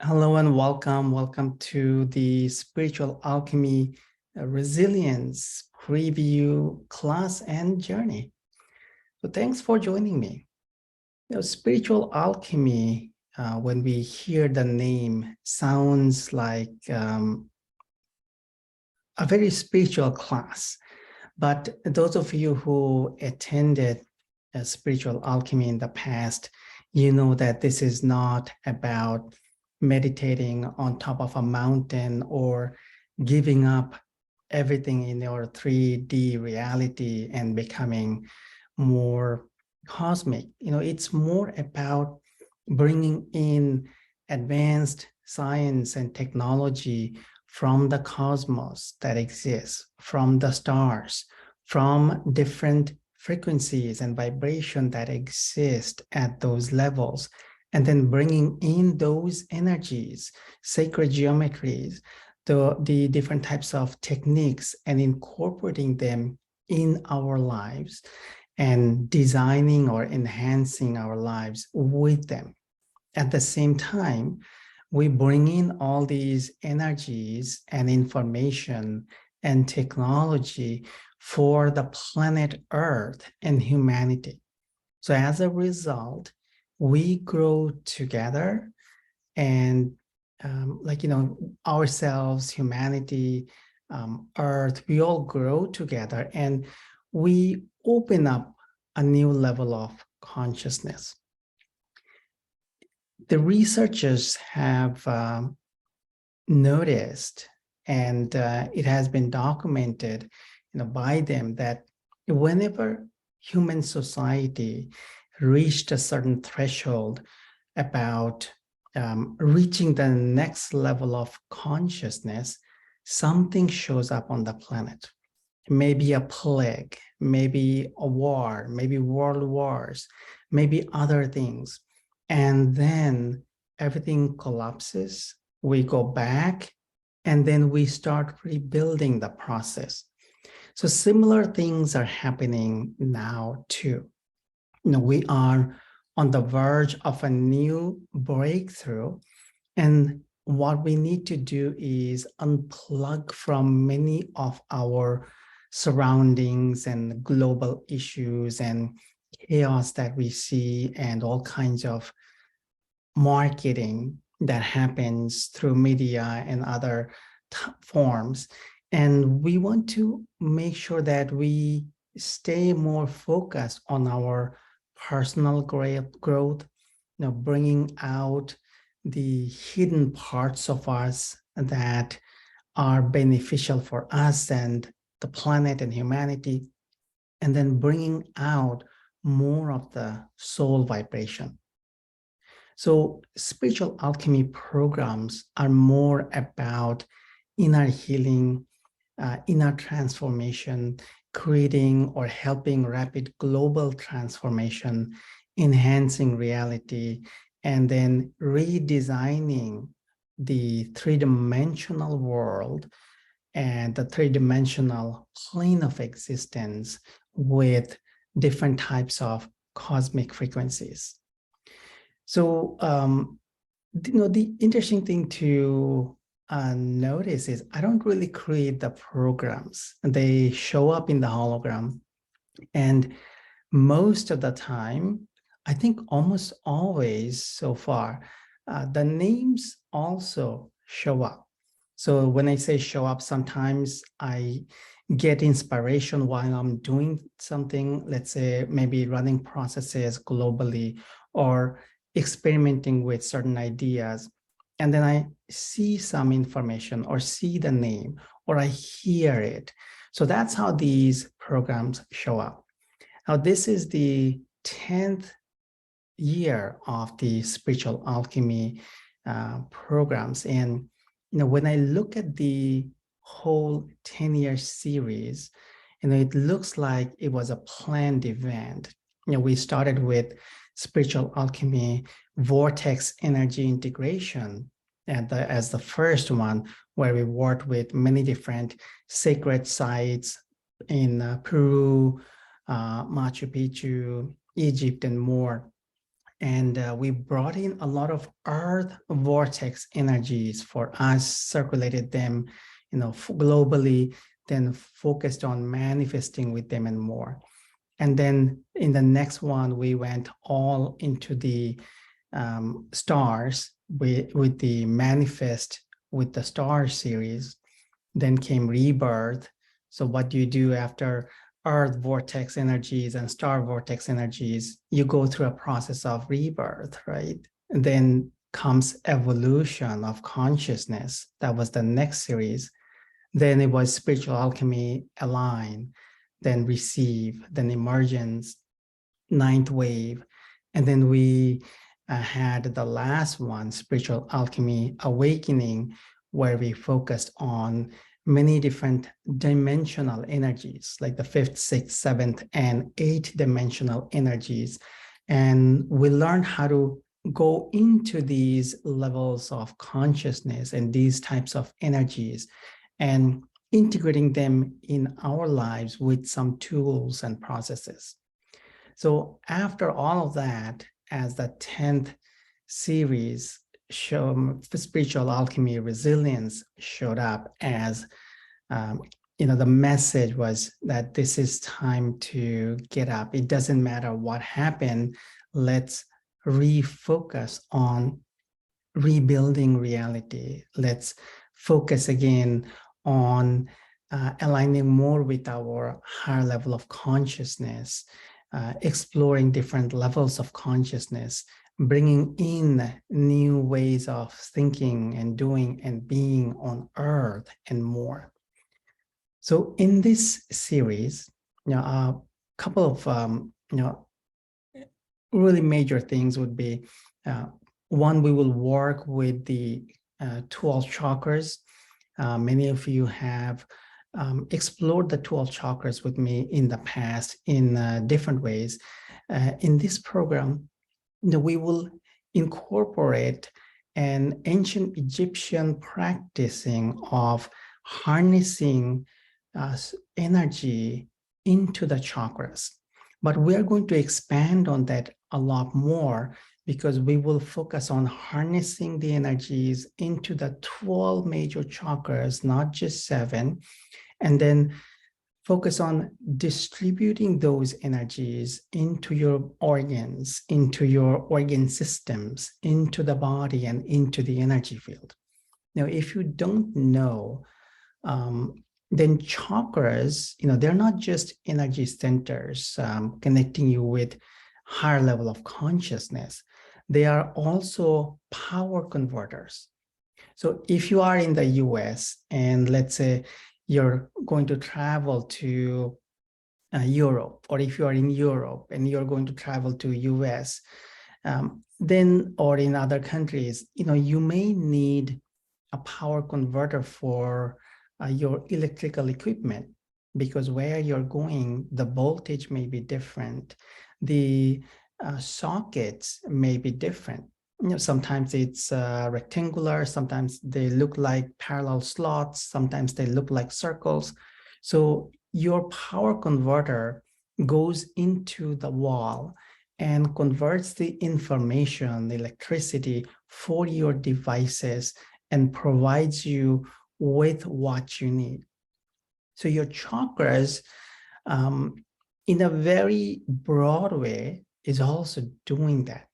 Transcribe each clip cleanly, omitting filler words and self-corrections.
Hello and welcome. Welcome to the Spiritual Alchemy Resilience Preview class and journey. So thanks for joining me. Spiritual Alchemy, when we hear the name, sounds like a very spiritual class. But those of you who attended Spiritual Alchemy in the past, you know that this is not about meditating on top of a mountain or giving up everything in your 3D reality and becoming more cosmic. It's more about bringing in advanced science and technology from the cosmos that exists, from the stars, from different frequencies and vibration that exist at those levels, and then bringing in those energies, sacred geometries, the different types of techniques, and incorporating them in our lives and designing or enhancing our lives with them. At the same time, we bring in all these energies and information and technology for the planet Earth and humanity. So as a result, we grow together and ourselves, humanity, Earth, we all grow together and we open up a new level of consciousness. The researchers have noticed, and it has been documented by them, that whenever human society reached a certain threshold about reaching the next level of consciousness, something shows up on the planet. Maybe a plague, maybe a war, maybe world wars, maybe other things. And then everything collapses, we go back, and then we start rebuilding the process. So similar things are happening now too. We are on the verge of a new breakthrough, and what we need to do is unplug from many of our surroundings and global issues and chaos that we see and all kinds of marketing that happens through media and other forms. And we want to make sure that we stay more focused on our personal growth, bringing out the hidden parts of us that are beneficial for us and the planet and humanity, and then bringing out more of the soul vibration. So spiritual alchemy programs are more about inner healing, inner transformation, creating or helping rapid global transformation, enhancing reality, and then redesigning the three-dimensional world and the three-dimensional plane of existence with different types of cosmic frequencies. So, the interesting thing to notice is I don't really create the programs. They show up in the hologram. And most of the time, I think almost always so far, the names also show up. So when I say show up, sometimes I get inspiration while I'm doing something, let's say maybe running processes globally or experimenting with certain ideas. And then I see some information or see the name or I hear it. So that's how these programs show up. Now, this is the 10th year of the Spiritual Alchemy programs. And when I look at the whole 10-year series, it looks like it was a planned event. We started with Spiritual Alchemy Vortex Energy Integration as the first one, where we worked with many different sacred sites in Peru, Machu Picchu, Egypt, and more. And we brought in a lot of earth vortex energies for us, circulated them, globally, then focused on manifesting with them and more. And then in the next one, we went all into the stars with the manifest with the star series. Then came rebirth. So what do you do after earth vortex energies and star vortex energies? You go through a process of rebirth, right? And then comes evolution of consciousness. That was the next series. Then it was spiritual alchemy, align, then receive, then emergence, ninth wave. And then we had the last one, spiritual alchemy, awakening, where we focused on many different dimensional energies, like the fifth, sixth, seventh, and eighth dimensional energies. And we learned how to go into these levels of consciousness and these types of energies and integrating them in our lives with some tools and processes. So after all of that, as the 10th series, Spiritual Alchemy Resilience showed up as, the message was that this is time to get up. It doesn't matter what happened. Let's refocus on rebuilding reality. Let's focus again on aligning more with our higher level of consciousness, exploring different levels of consciousness, bringing in new ways of thinking and doing and being on earth and more. So in this series, a couple of really major things would be, one, we will work with the 12 chakras. Many of you have explored the 12 chakras with me in the past in different ways. In this program, we will incorporate an ancient Egyptian practicing of harnessing energy into the chakras. But we are going to expand on that a lot more, because we will focus on harnessing the energies into the 12 major chakras, not just 7, and then focus on distributing those energies into your organs, into your organ systems, into the body, and into the energy field. Now, if you don't know, then chakras, they're not just energy centers connecting you with higher level of consciousness. They are also power converters. So if you are in the US and let's say you're going to travel to Europe, or if you are in Europe and you're going to travel to US, then, or in other countries, you may need a power converter for your electrical equipment, because where you're going, the voltage may be different. The sockets may be different. Sometimes it's rectangular, sometimes they look like parallel slots, sometimes they look like circles. So your power converter goes into the wall and converts the information, the electricity for your devices, and provides you with what you need. So your chakras, in a very broad way, is also doing that.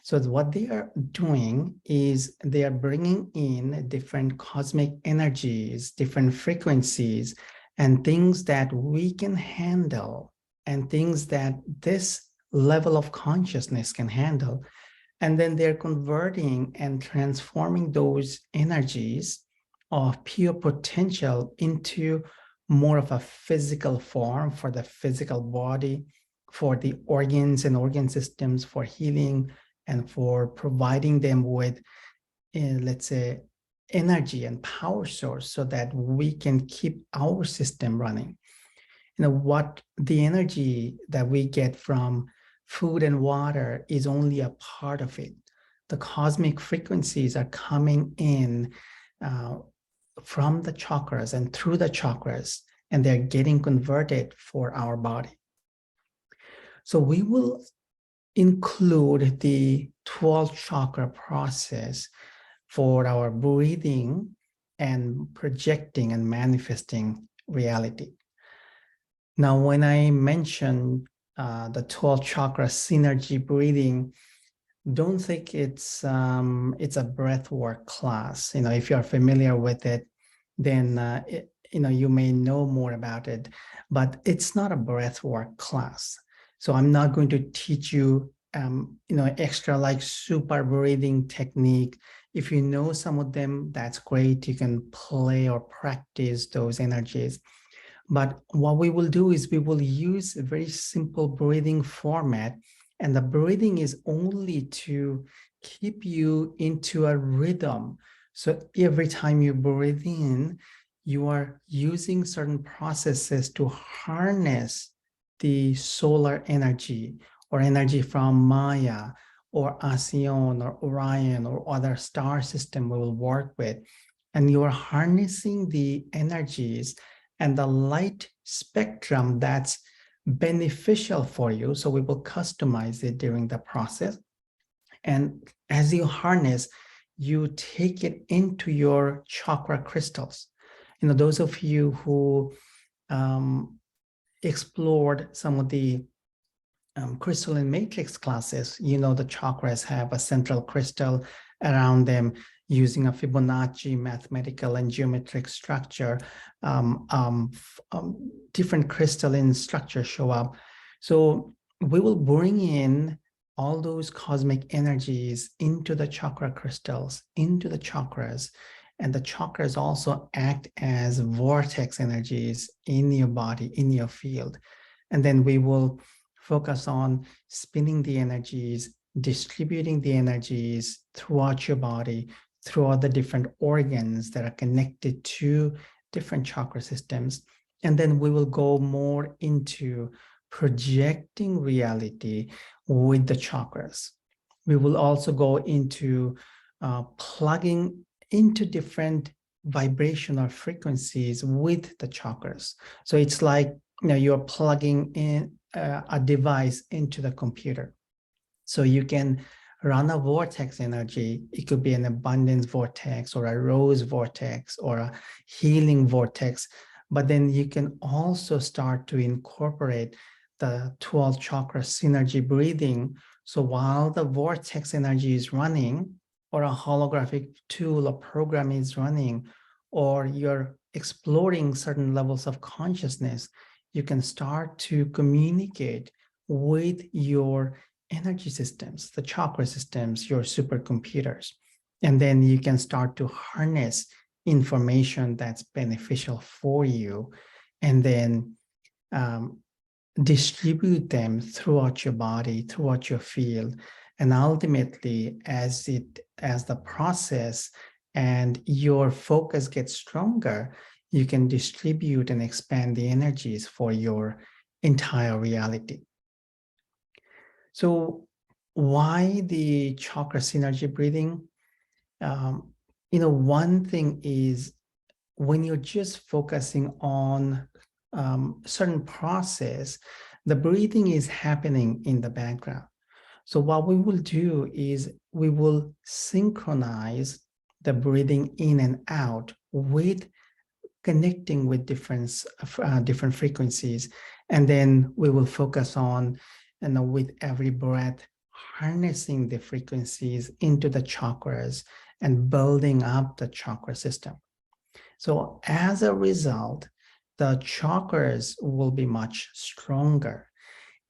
So what they are doing is they are bringing in different cosmic energies, different frequencies, and things that we can handle, and things that this level of consciousness can handle. And then they're converting and transforming those energies of pure potential into more of a physical form for the physical body, for the organs and organ systems, for healing, and for providing them with, let's say, energy and power source so that we can keep our system running. What the energy that we get from food and water is only a part of it. The cosmic frequencies are coming in from the chakras and through the chakras, and they're getting converted for our body. So we will include the 12 chakra process for our breathing and projecting and manifesting reality. Now, when I mentioned the 12 chakra synergy breathing, don't think it's a breath work class. If you're familiar with it, then you may know more about it, but it's not a breath work class. So I'm not going to teach you extra like super breathing technique. If you know some of them, that's great. You can play or practice those energies. But what we will do is we will use a very simple breathing format, and the breathing is only to keep you into a rhythm. So every time you breathe in, you are using certain processes to harness the solar energy or energy from Maya or Asion or Orion or other star system we will work with. And you are harnessing the energies and the light spectrum that's beneficial for you. So we will customize it during the process. And as you harness, you take it into your chakra crystals. Those of you who explored some of the crystalline matrix classes, the chakras have a central crystal around them using a Fibonacci mathematical and geometric structure. Different crystalline structures show up. So we will bring in all those cosmic energies into the chakra crystals, into the chakras. And the chakras also act as vortex energies in your body, in your field. And then we will focus on spinning the energies, distributing the energies throughout your body, throughout the different organs that are connected to different chakra systems. And then we will go more into projecting reality with the chakras. We will also go into plugging into different vibrational frequencies with the chakras. So it's like you're plugging in a device into the computer. So you can run a vortex energy. It could be an abundance vortex or a rose vortex or a healing vortex. But then you can also start to incorporate the 12 chakra synergy breathing. So while the vortex energy is running, or a holographic tool or program is running, or you're exploring certain levels of consciousness, you can start to communicate with your energy systems, the chakra systems, your supercomputers. And then you can start to harness information that's beneficial for you, and then distribute them throughout your body, throughout your field. And ultimately, as the process and your focus gets stronger, you can distribute and expand the energies for your entire reality. So why the chakra synergy breathing? One thing is when you're just focusing on certain process, the breathing is happening in the background. So what we will do is we will synchronize the breathing in and out with connecting with different frequencies. And then we will focus on, with every breath, harnessing the frequencies into the chakras and building up the chakra system. So as a result, the chakras will be much stronger.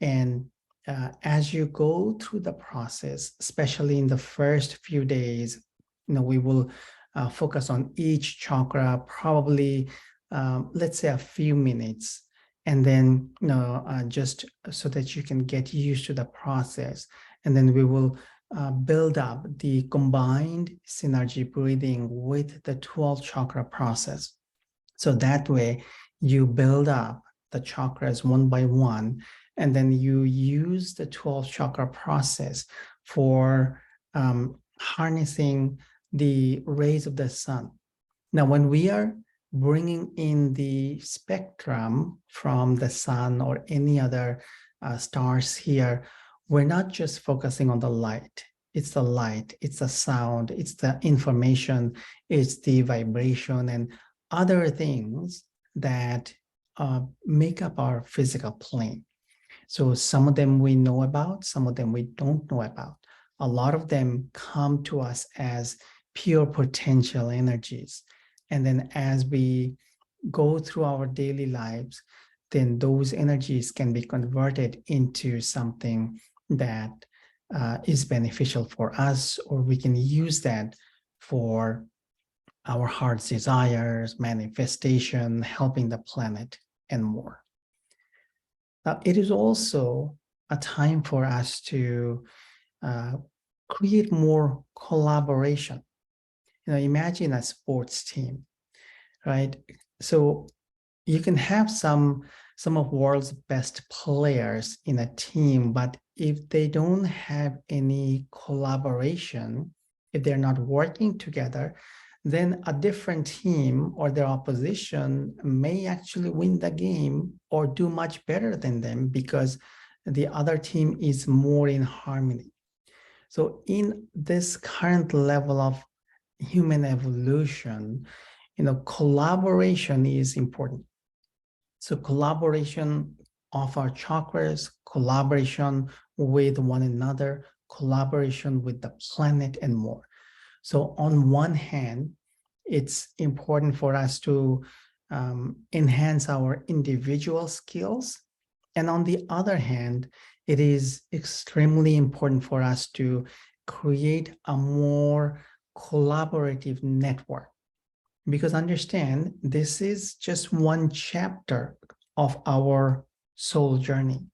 And as you go through the process, especially in the first few days, we will focus on each chakra, probably, let's say a few minutes, and then, just so that you can get used to the process. And then we will build up the combined synergy breathing with the 12 chakra process. So that way you build up the chakras one by one, and then you use the 12 chakra process for harnessing the rays of the sun. Now, when we are bringing in the spectrum from the sun or any other stars here, we're not just focusing on the light. It's the light, it's the sound, it's the information, it's the vibration and other things that make up our physical plane. So some of them we know about, some of them we don't know about. A lot of them come to us as pure potential energies. And then as we go through our daily lives, then those energies can be converted into something that is beneficial for us, or we can use that for our heart's desires, manifestation, helping the planet, and more. Now, it is also a time for us to create more collaboration. Imagine a sports team, right? So you can have some of world's best players in a team, but if they don't have any collaboration, if they're not working together, then a different team or their opposition may actually win the game or do much better than them because the other team is more in harmony. So in this current level of human evolution, collaboration is important. So collaboration of our chakras, collaboration with one another, collaboration with the planet, and more. So on one hand, it's important for us to enhance our individual skills. And on the other hand, it is extremely important for us to create a more collaborative network. Because understand, this is just one chapter of our soul journey.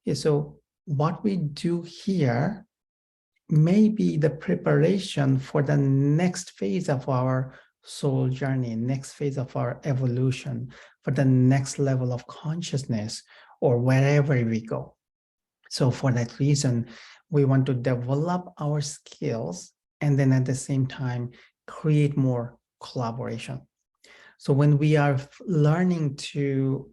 Yeah, so what we do here may be the preparation for the next phase of our soul journey, next phase of our evolution, for the next level of consciousness, or wherever we go. So for that reason, we want to develop our skills and then at the same time create more collaboration. So when we are learning to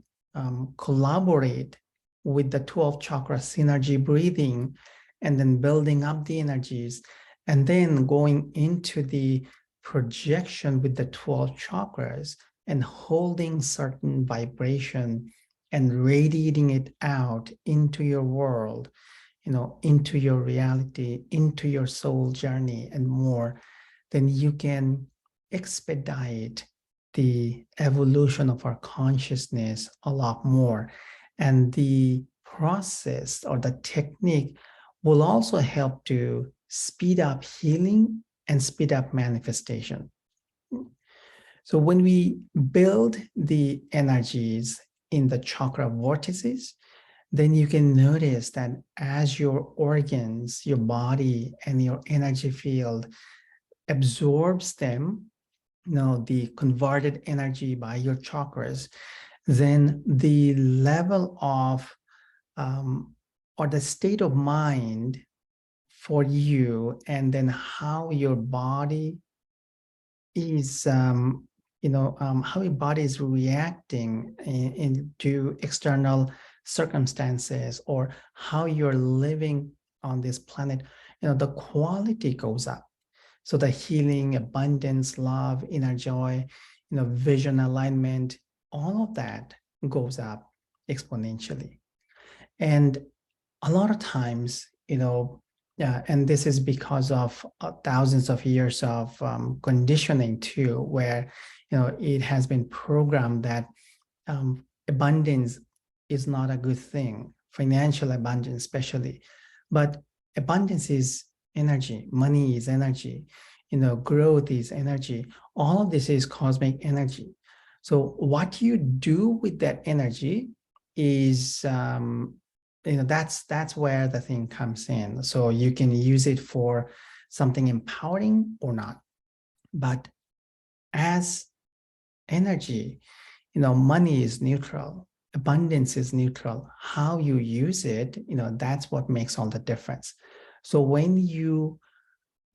collaborate with the 12 chakra synergy breathing, and then building up the energies, and then going into the projection with the 12 chakras and holding certain vibration and radiating it out into your world, into your reality, into your soul journey and more, then you can expedite the evolution of our consciousness a lot more. And the process or the technique will also help to speed up healing and speed up manifestation. So when we build the energies in the chakra vortices, then you can notice that as your organs, your body, and your energy field absorbs them, the converted energy by your chakras, then the level of or the state of mind for you, and then how your body is how your body is reacting into external circumstances, or how you're living on this planet, the quality goes up. So the healing, abundance, love, inner joy, vision alignment, all of that goes up exponentially. And a lot of times, and this is because of thousands of years of conditioning too, where, it has been programmed that abundance is not a good thing, financial abundance especially, but abundance is energy, money is energy, growth is energy. All of this is cosmic energy. So what you do with that energy is, that's where the thing comes in. So you can use it for something empowering or not. But as energy, money is neutral, abundance is neutral. How you use it, that's what makes all the difference. So when you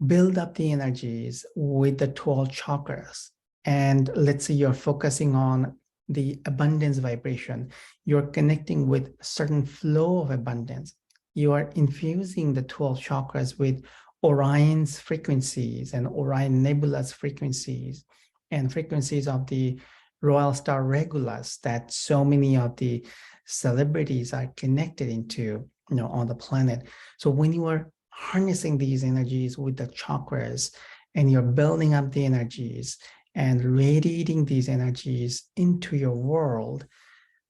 build up the energies with the 12 chakras, and let's say you're focusing on the abundance vibration, you're connecting with certain flow of abundance. you are infusing the 12 chakras with Orion's frequencies and Orion Nebula's frequencies and frequencies of the Royal Star Regulus that so many of the celebrities are connected into, on the planet. So when you are harnessing these energies with the chakras and you're building up the energies and radiating these energies into your world,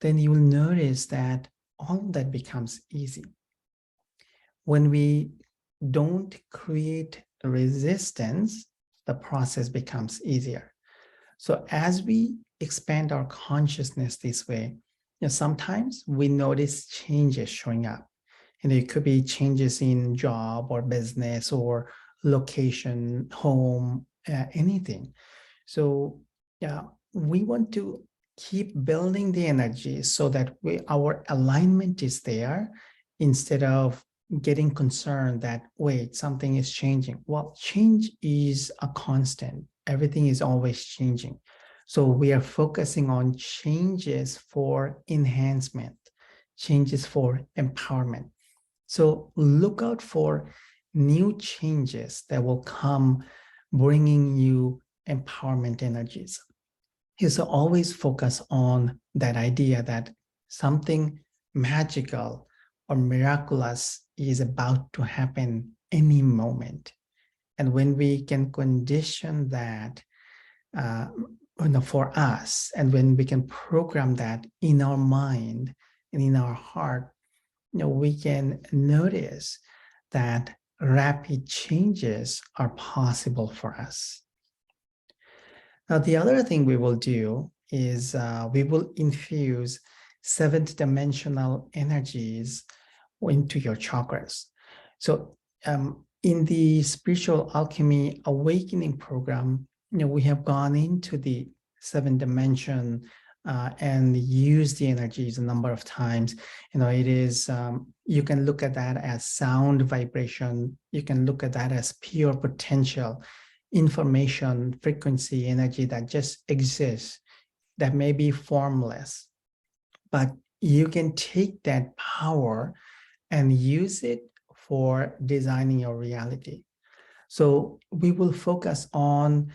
then you will notice that all of that becomes easy. When we don't create resistance, the process becomes easier. So as we expand our consciousness this way, sometimes we notice changes showing up. And it could be changes in job or business or location, home, anything. So yeah, we want to keep building the energy so that our alignment is there instead of getting concerned that, wait, something is changing. Well, change is a constant. Everything is always changing. So we are focusing on changes for enhancement, changes for empowerment. So look out for new changes that will come bringing you empowerment energies. So always focus on that idea that something magical or miraculous is about to happen any moment. And when we can condition that for us, and when we can program that in our mind and in our heart, we can notice that rapid changes are possible for us. Now, the other thing we will do is we will infuse seventh dimensional energies into your chakras. So in the Spiritual Alchemy Awakening program, we have gone into the seventh dimension and use the energies a number of times. It is, you can look at that as sound vibration. You can look at that as pure potential, information, frequency, energy that just exists, that may be formless. But you can take that power and use it for designing your reality. So we will focus on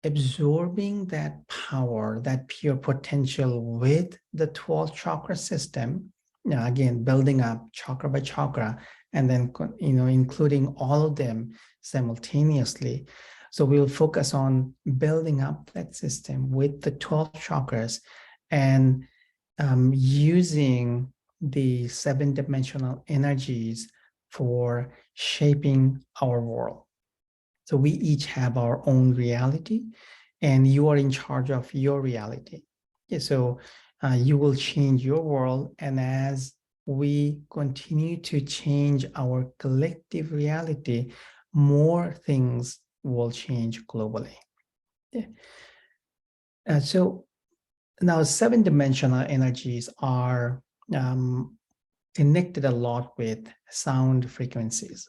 absorbing that power, that pure potential with the 12 chakra system. Now, again, building up chakra by chakra, and then, including all of them simultaneously. So we'll focus on building up that system with the 12 chakras and using the seven-dimensional energies for shaping our world. So we each have our own reality, and you are in charge of your reality. Okay, so you will change your world, and as we continue to change our collective reality, more things will change globally. Yeah. So now seven-dimensional energies are connected a lot with sound frequencies.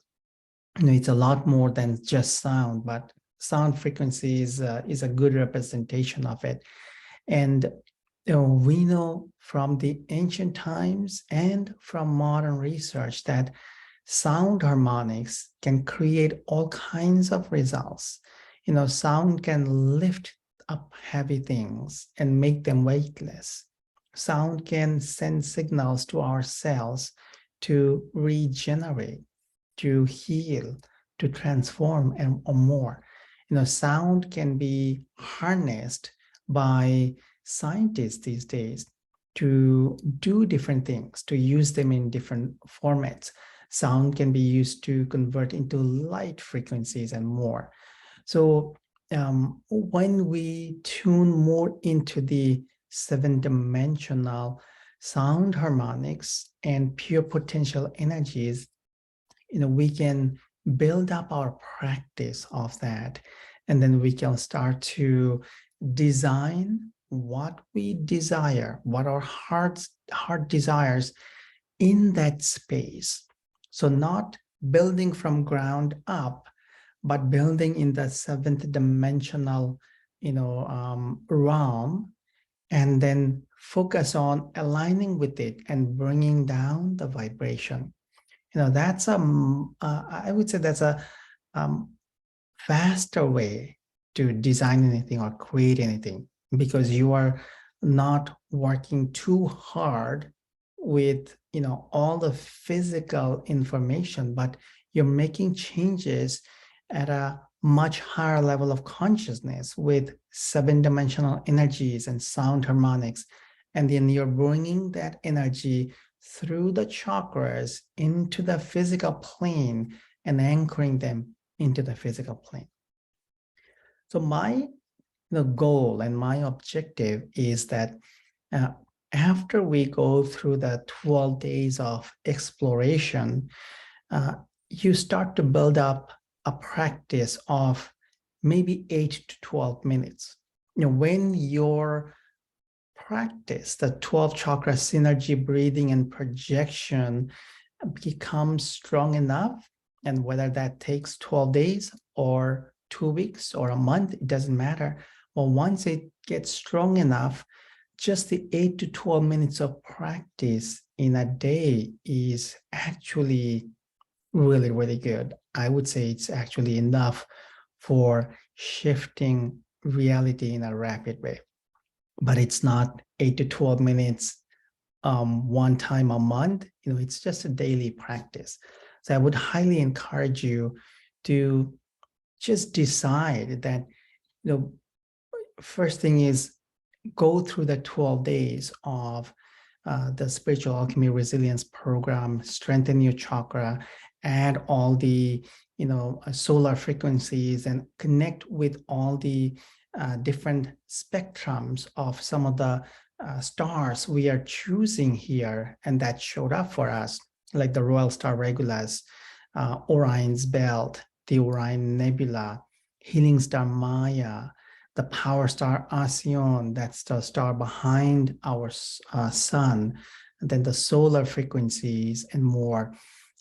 It's a lot more than just sound, but sound frequency is a good representation of it. And we know from the ancient times and from modern research that sound harmonics can create all kinds of results. Sound can lift up heavy things and make them weightless. Sound can send signals to our cells to regenerate, to heal, to transform, or more. Sound can be harnessed by scientists these days to do different things, to use them in different formats. Sound can be used to convert into light frequencies and more. So when we tune more into the seven-dimensional sound harmonics and pure potential energies, we can build up our practice of that, and then we can start to design what we desire, what our heart desires in that space. So not building from ground up, but building in the seventh dimensional, realm, and then focus on aligning with it and bringing down the vibration. That's I would say that's a um, faster way to design anything or create anything, because you are not working too hard with all the physical information, but you're making changes at a much higher level of consciousness with 7-dimensional energies and sound harmonics. And then you're bringing that energy through the chakras into the physical plane and anchoring them into the physical plane. So my goal and my objective is that uh, after we go through the 12 days of exploration, you start to build up a practice of maybe 8 to 12 minutes. When your practice, the 12 chakra synergy breathing and projection becomes strong enough, and whether that takes 12 days or 2 weeks or a month, it doesn't matter. Well, once it gets strong enough, just the 8 to 12 minutes of practice in a day is actually really, really good. I would say it's actually enough for shifting reality in a rapid way. But it's not 8 to 12 minutes one time a month. It's just a daily practice. So I would highly encourage you to just decide that, first thing is go through the 12 days of the Spiritual Alchemy Resilience Program, strengthen your chakra, add all the, solar frequencies, and connect with all the different spectrums of some of the stars we are choosing here and that showed up for us, like the Royal Star Regulus, Orion's Belt, the Orion Nebula, Healing Star Maya, the Power Star Alcyon, that's the star behind our sun, and then the solar frequencies and more.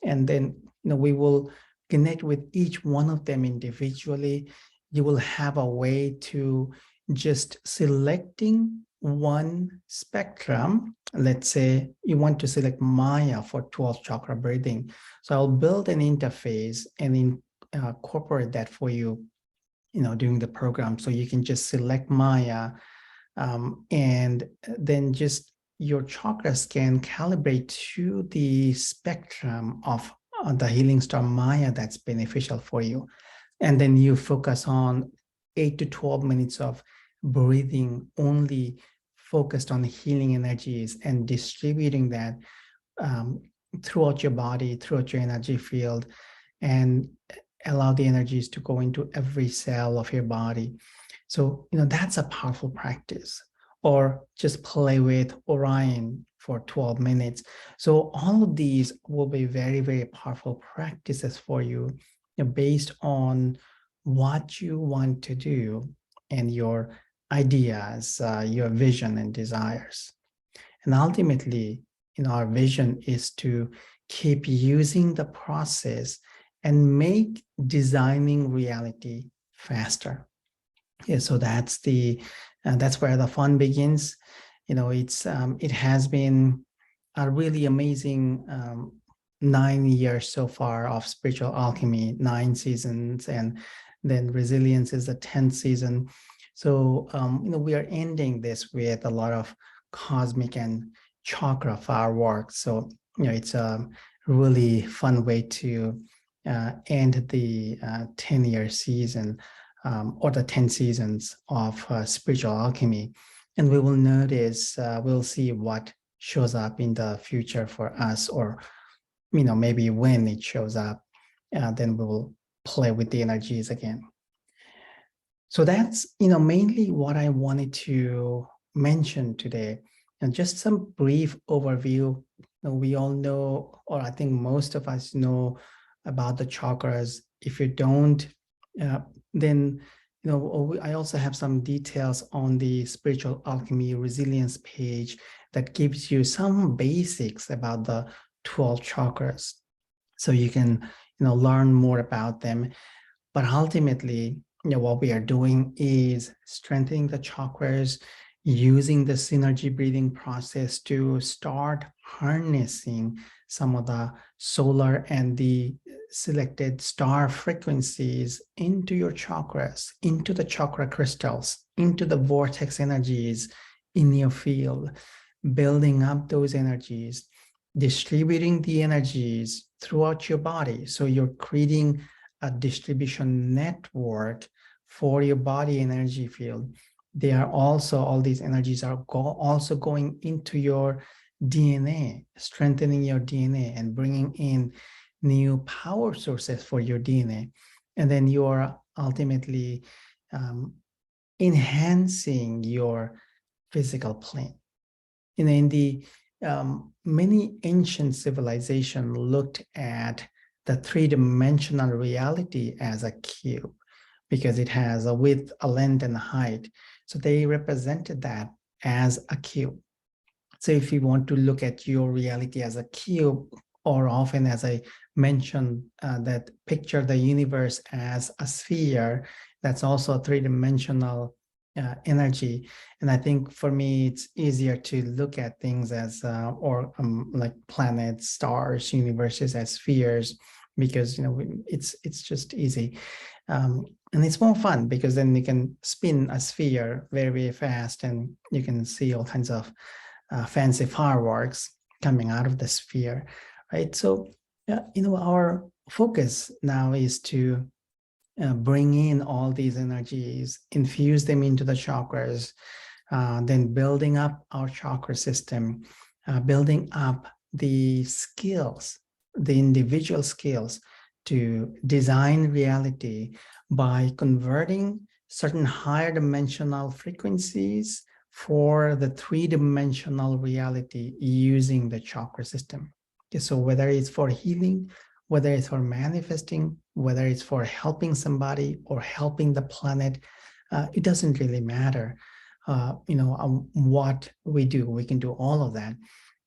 And then we will connect with each one of them individually. You will have a way to just selecting one spectrum. Let's say you want to select Maya for 12 chakra breathing. So I'll build an interface and incorporate that for you, during the program. So you can just select Maya, and then just your chakras can calibrate to the spectrum of the healing star Maya that's beneficial for you. And then you focus on 8 to 12 minutes of breathing, only focused on healing energies and distributing that throughout your body, throughout your energy field, and allow the energies to go into every cell of your body. So, that's a powerful practice. Or just play with Orion for 12 minutes. So all of these will be very, very powerful practices for you, based on what you want to do and your ideas, your vision and desires. And ultimately, our vision is to keep using the process and make designing reality faster. Yeah, so that's where the fun begins. It has been a really amazing 9 years so far of Spiritual Alchemy, 9 seasons, and then Resilience is the 10th season. So we are ending this with a lot of cosmic and chakra fireworks. So it's a really fun way to end the 10-year season, or the 10 seasons of Spiritual Alchemy. And we will notice, we'll see what shows up in the future for us, or maybe when it shows up, then we will play with the energies again. So that's mainly what I wanted to mention today, and just some brief overview. We all know, or I think most of us know, about the chakras. If you don't, then I also have some details on the Spiritual Alchemy Resilience page that gives you some basics about the 12 chakras, so you can learn more about them. But ultimately, what we are doing is strengthening the chakras, using the synergy breathing process to start harnessing some of the solar and the selected star frequencies into your chakras, into the chakra crystals, into the vortex energies in your field, building up those energies, distributing the energies throughout your body. So you're creating a distribution network for your body energy field. They are also, all these energies are also going into your DNA, strengthening your DNA and bringing in new power sources for your DNA. And then you are ultimately enhancing your physical plane. In the many ancient civilizations looked at the three-dimensional reality as a cube because it has a width, a length, and a height. So they represented that as a cube. So if you want to look at your reality as a cube, or often as I mentioned, that picture the universe as a sphere, that's also a three-dimensional energy. And I think for me, it's easier to look at things as, like planets, stars, universes as spheres, because, you know, it's just easy. And it's more fun because then you can spin a sphere very, very fast and you can see all kinds of fancy fireworks coming out of the sphere, right? So, you know, our focus now is to bring in all these energies, infuse them into the chakras, then building up our chakra system, building up the skills, the individual skills to design reality by converting certain higher dimensional frequencies for the three-dimensional reality using the chakra system. Okay, so whether it's for healing, whether it's for manifesting, whether it's for helping somebody or helping the planet, it doesn't really matter. You know, what we do, we can do all of that.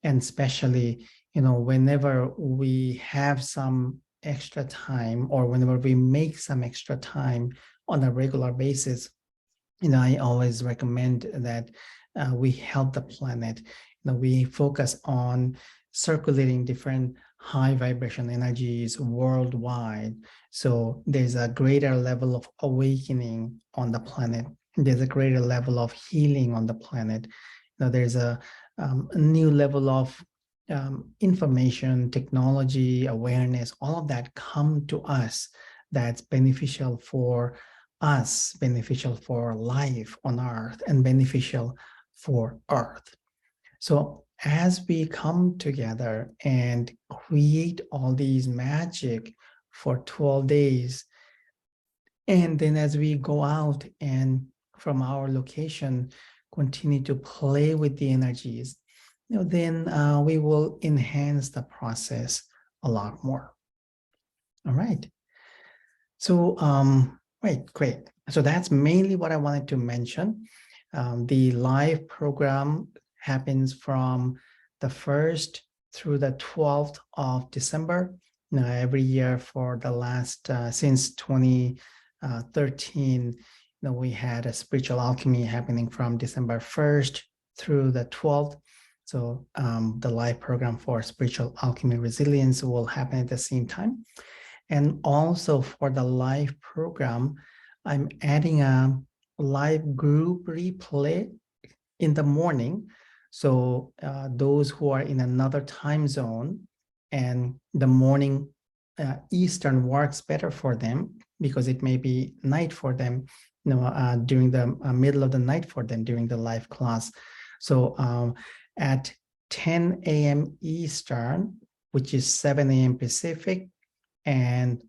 And especially, you know, whenever we have some extra time or whenever we make some extra time on a regular basis, you know, I always recommend that we help the planet. You know, we focus on circulating different high vibration energies worldwide. So there's a greater level of awakening on the planet. There's a greater level of healing on the planet. You know, there's a new level of information, technology, awareness, all of that come to us that's beneficial for us, beneficial for life on Earth, and beneficial for Earth. So as we come together and create all these magic for 12 days, and then as we go out and from our location, continue to play with the energies, you know, then we will enhance the process a lot more. All right. So, right, great. So that's mainly what I wanted to mention. The live program happens from the 1st through the 12th of December. Now, every year for the last, since 2013, you know, we had a Spiritual Alchemy happening from December 1st through the 12th. So the live program for Spiritual Alchemy Resilience will happen at the same time. And also for the live program, I'm adding a live group replay in the morning. So those who are in another time zone and the morning Eastern works better for them because it may be night for them, you know, during the middle of the night for them during the live class. So at 10 a.m. Eastern, which is 7 a.m. Pacific, and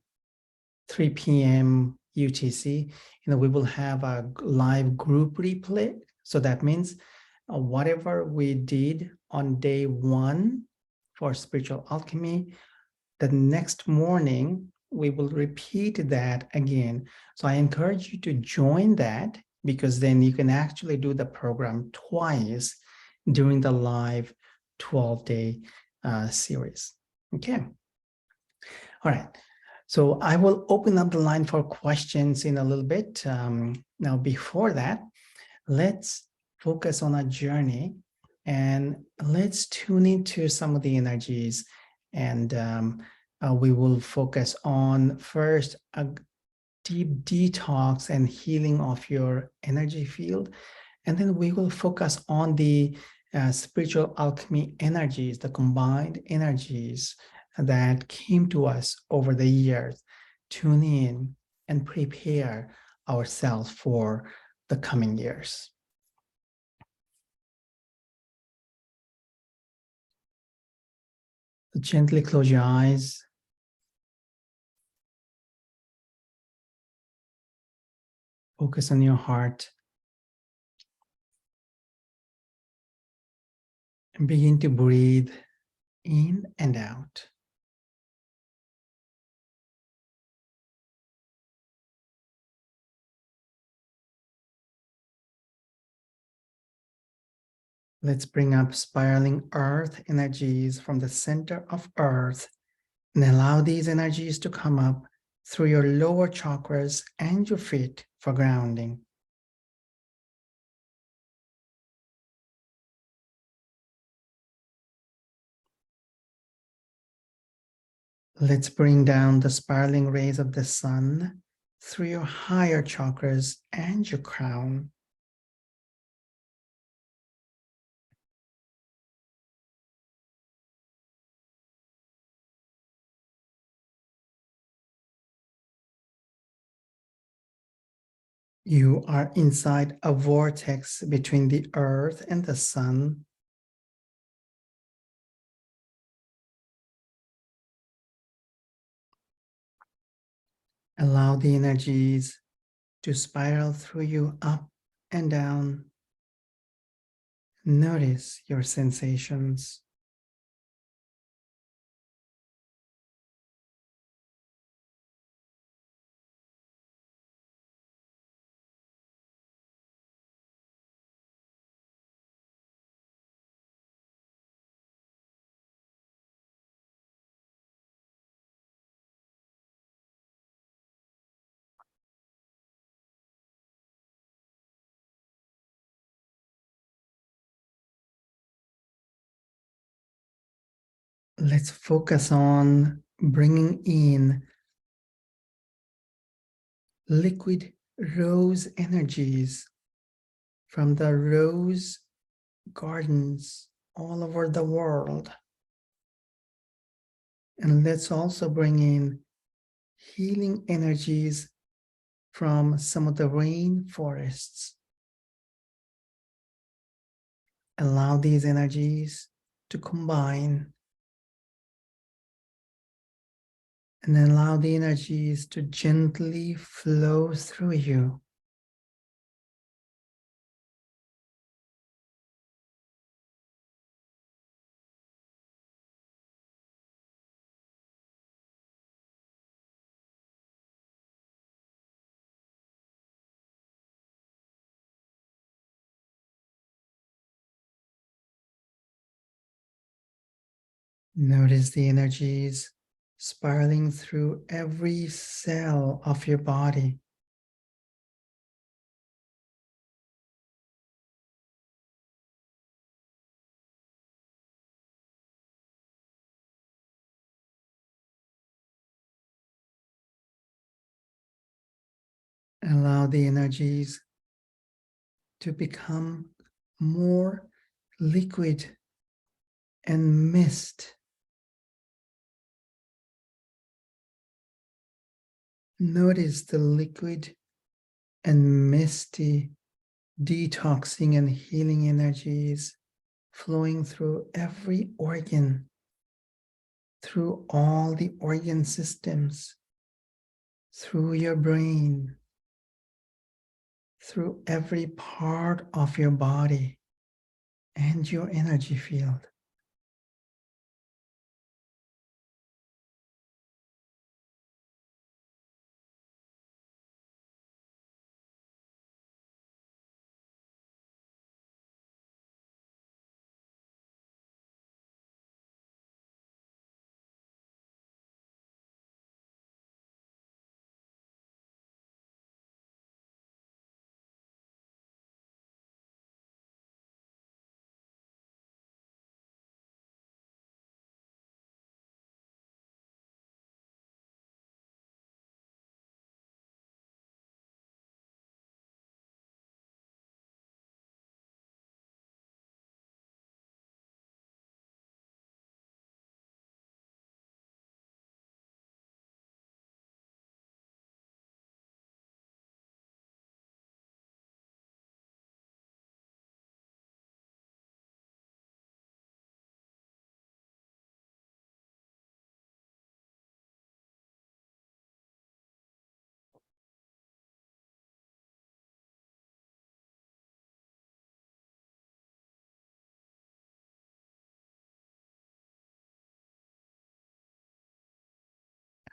3 p.m. UTC, you know, we will have a live group replay. So that means whatever we did on day 1 for Spiritual Alchemy, the next morning, we will repeat that again. So I encourage you to join that because then you can actually do the program twice during the live 12-day series. Okay. All right. So I will open up the line for questions in a little bit. Now, before that, let's focus on a journey And let's tune into some of the energies. And we will focus on first a deep detox and healing of your energy field. And then we will focus on the spiritual alchemy energies, the combined energies that came to us over the years. Tune in and prepare ourselves for the coming years. Gently close your eyes. Focus on your heart. And begin to breathe in and out. Let's bring up spiraling earth energies from the center of earth and allow these energies to come up through your lower chakras and your feet for grounding. Let's bring down the spiraling rays of the sun through your higher chakras and your crown. You are inside a vortex between the earth and the sun. Allow the energies to spiral through you up and down. Notice your sensations. Let's focus on bringing in liquid rose energies from the rose gardens all over the world. And let's also bring in healing energies from some of the rainforests. Allow these energies to combine and allow the energies to gently flow through you. Notice the energies spiraling through every cell of your body. Allow the energies to become more liquid and mist. Notice the liquid and misty detoxing and healing energies flowing through every organ, through all the organ systems, through your brain, through every part of your body and your energy field.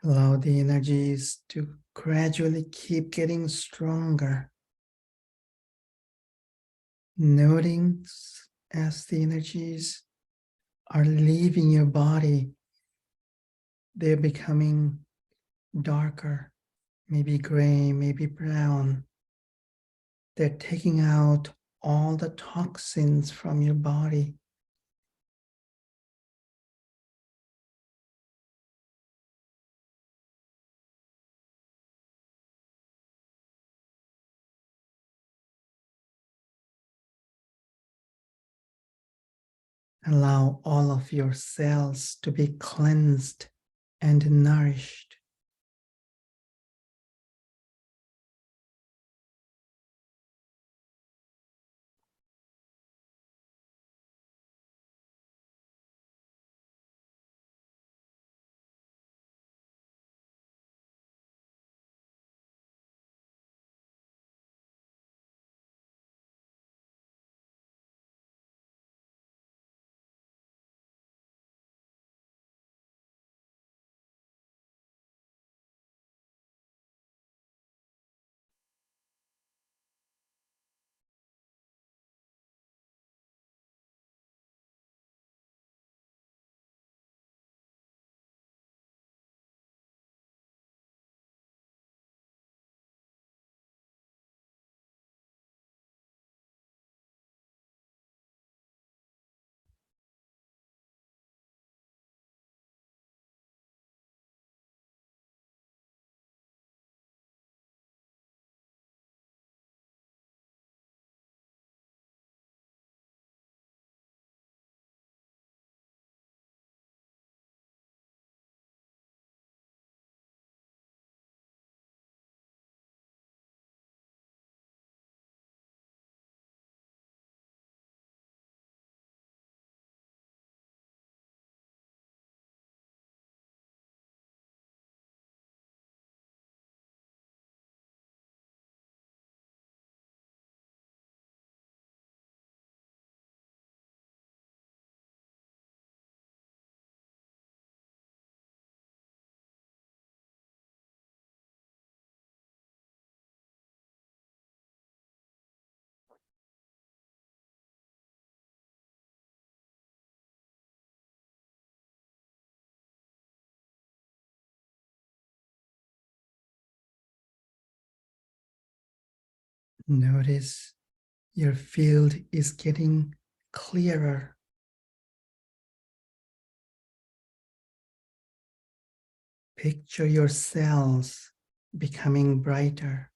Allow the energies to gradually keep getting stronger. Noting as the energies are leaving your body, they're becoming darker, maybe gray, maybe brown. They're taking out all the toxins from your body. Allow all of your cells to be cleansed and nourished. Notice your field is getting clearer. Picture your cells becoming brighter.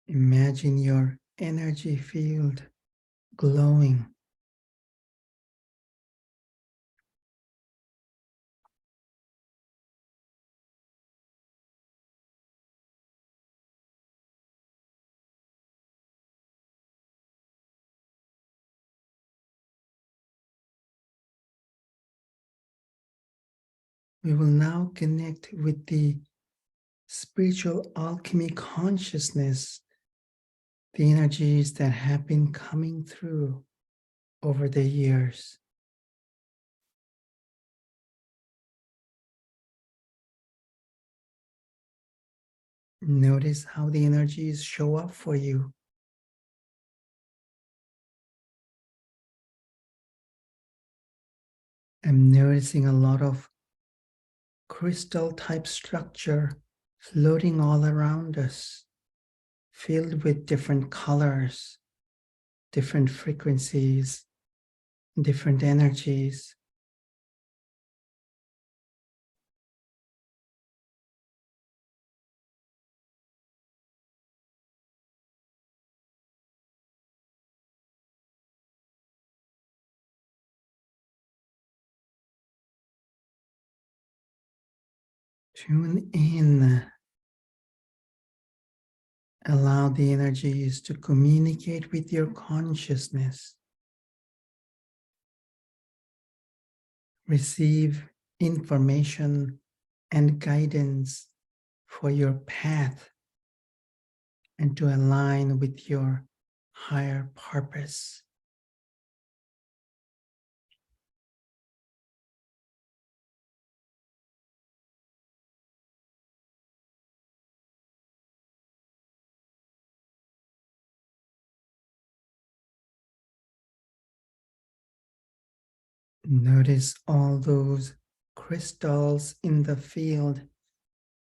Imagine your energy field glowing. We will now connect with the spiritual alchemy consciousness, the energies that have been coming through over the years. Notice how the energies show up for you. I'm noticing a lot of crystal type structure floating all around us, filled with different colors, different frequencies, different energies. Tune in. Allow the energies to communicate with your consciousness. Receive information and guidance for your path and to align with your higher purpose. Notice all those crystals in the field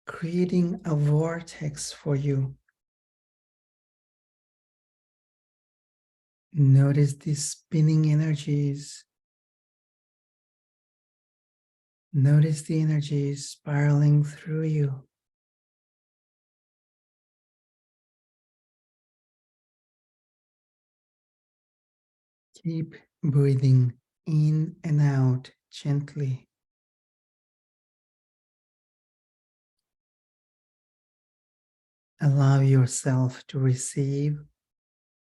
creating a vortex for you. Notice these spinning energies. Notice the energies spiraling through you. Keep breathing in and out gently. Allow yourself to receive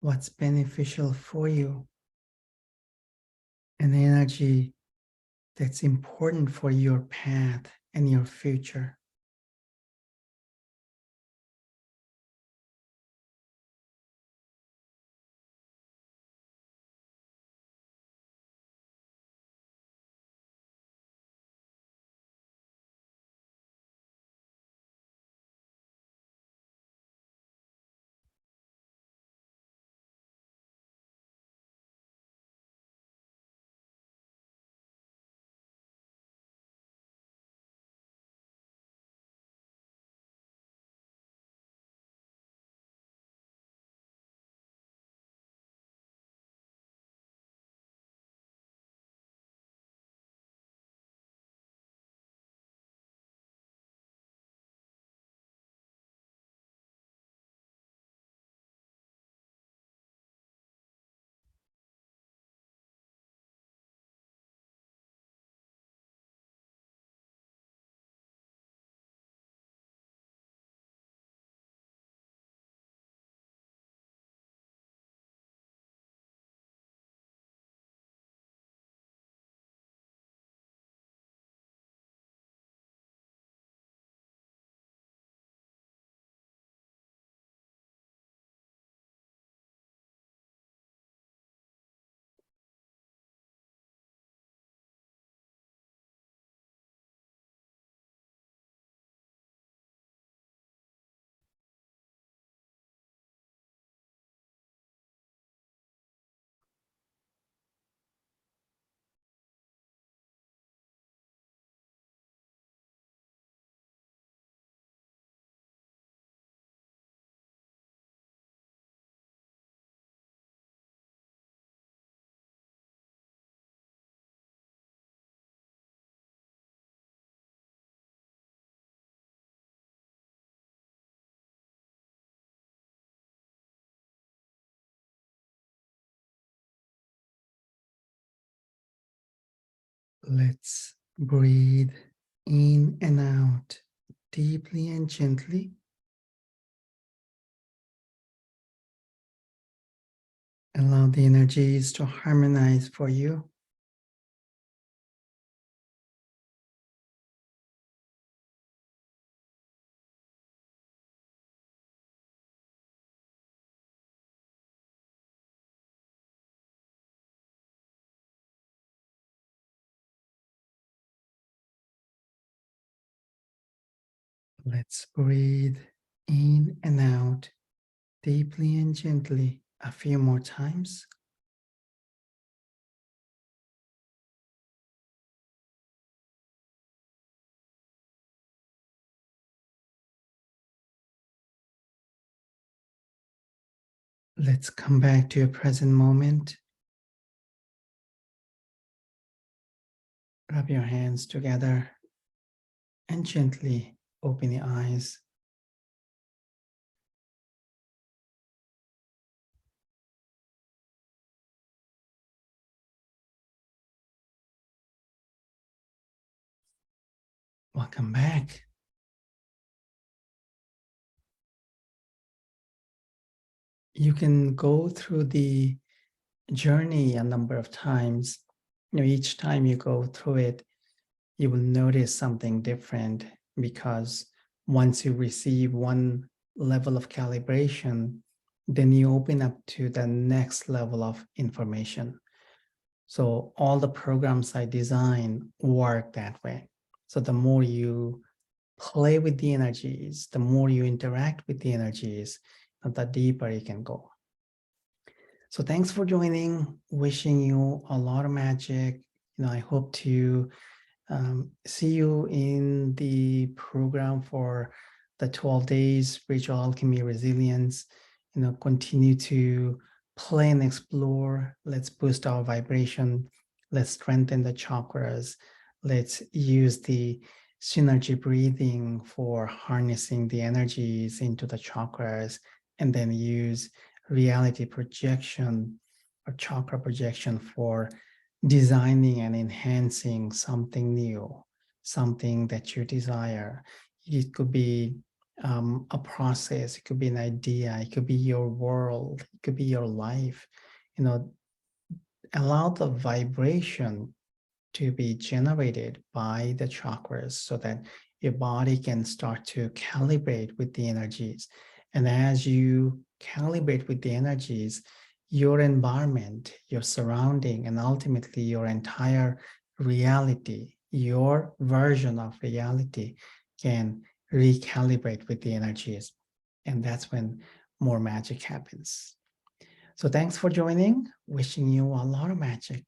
what's beneficial for you, an energy that's important for your path and your future. Let's breathe in and out deeply and gently. Allow the energies to harmonize for you. Let's breathe in and out deeply and gently a few more times. Let's come back to your present moment. Rub your hands together and gently open your eyes. Welcome back. You can go through the journey a number of times. Each time you go through it, you will notice something different, because once you receive one level of calibration, then you open up to the next level of information. So all the programs I design work that way. So the more you play with the energies, the more you interact with the energies, the deeper you can go. So thanks for joining. Wishing you a lot of magic. I hope to see you in the program for the 12 days Spiritual Alchemy Resilience. Continue to play and explore. Let's boost our vibration. Let's strengthen the chakras. Let's use the synergy breathing for harnessing the energies into the chakras, and then use reality projection or chakra projection for designing and enhancing something new, something that you desire. It could be a process, it could be an idea, it could be your world, it could be your life. Allow the vibration to be generated by the chakras so that your body can start to calibrate with the energies. And as you calibrate with the energies, your environment, your surrounding, and ultimately your entire reality, your version of reality can recalibrate with the energies. And that's when more magic happens. So thanks for joining. Wishing you a lot of magic.